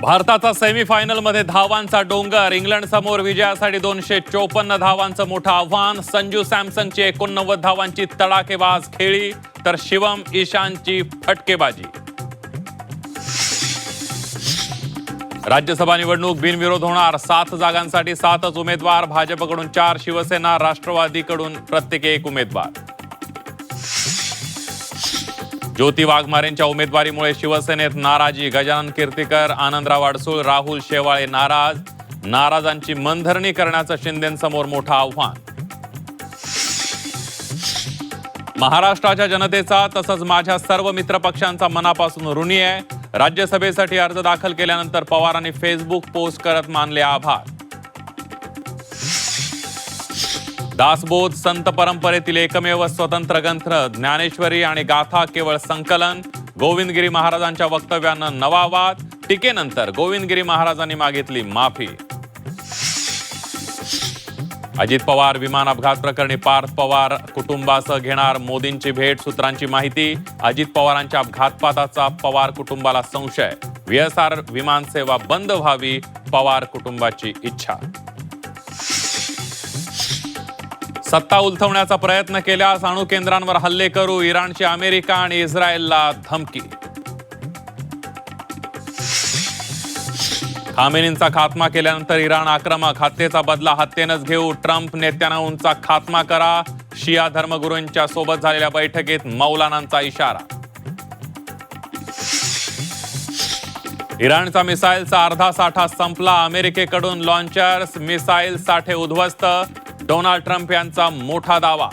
भारताचा सेमीफायनलमध्ये धावांचा डोंगर. इंग्लंड समोर विजयासाठी 254 धावांचं मोठं आव्हान. संजू सॅमसनची 89 धावांची तडाखेबाज खेळी तर शिवम ईशानची फटकेबाजी. राज्यसभा निवडणूक बिनविरोध होणार. 7 जागांसाठी 7च उमेदवार. भाजपकडून 4, शिवसेना राष्ट्रवादीकडून प्रत्येकी 1 उमेदवार. ज्योती वाघमारेंच्या उमेदवारीमुळे शिवसेनेत नाराजी. गजानन कीर्तीकर, आनंदराव अडसूळ, राहुल शेवाळे नाराज. नाराजांची मनधरणी करण्याचं शिंदेंसमोर मोठं आव्हान. महाराष्ट्राच्या जनतेचा तसंच माझ्या सर्व मित्रपक्षांचा मनापासून ऋणी आहे. राज्यसभेसाठी अर्ज दाखल केल्यानंतर पवारांनी फेसबुक पोस्ट करत मानले आभार. दासबोध संत परंपरेतील एकमेव स्वतंत्र ग्रंथ ज्ञानेश्वरी आणि गाथा केवळ संकलन. गोविंदगिरी महाराजांच्या वक्तव्यानं नवा वाद. टीकेनंतर गोविंदगिरी महाराजांनी मागितली माफी. अजित पवार विमान अपघात प्रकरणी पार्थ पवार कुटुंबासह घेणार मोदींची भेट. सूत्रांची माहिती. अजित पवारांच्या अपघाताचा पवार कुटुंबाला संशय. VSR विमानसेवा बंद व्हावी, पवार कुटुंबाची इच्छा. सत्ता उलथवण्याचा प्रयत्न केल्यास अणु केंद्रांवर हल्ले करू. इराणची अमेरिका आणि इस्रायलला धमकी. खामेनींचा खात्मा केल्यानंतर इराण आक्रमक. हत्येचा बदला हत्येनंच घेऊ. ट्रम्प नेत्यानाहूंचा खात्मा करा. शिया धर्मगुरूंच्या सोबत झालेल्या बैठकीत मौलानांचा इशारा. इराणचा मिसाईलचा अर्धा साठा संपला. अमेरिकेकडून लॉन्चर्स, मिसाईल साठे उद्ध्वस्त. डोनाल्ड ट्रम्प यांचा मोठा दावा.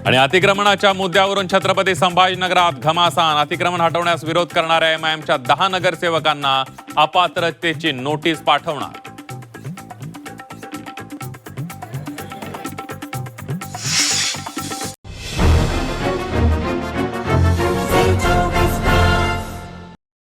आणि अतिक्रमणाच्या मुद्द्यावरून छत्रपती संभाजीनगरात घमासान. अतिक्रमण हटवण्यास विरोध करणाऱ्या MIMच्या 10 नगरसेवकांना अपात्रतेची नोटीस पाठवणार.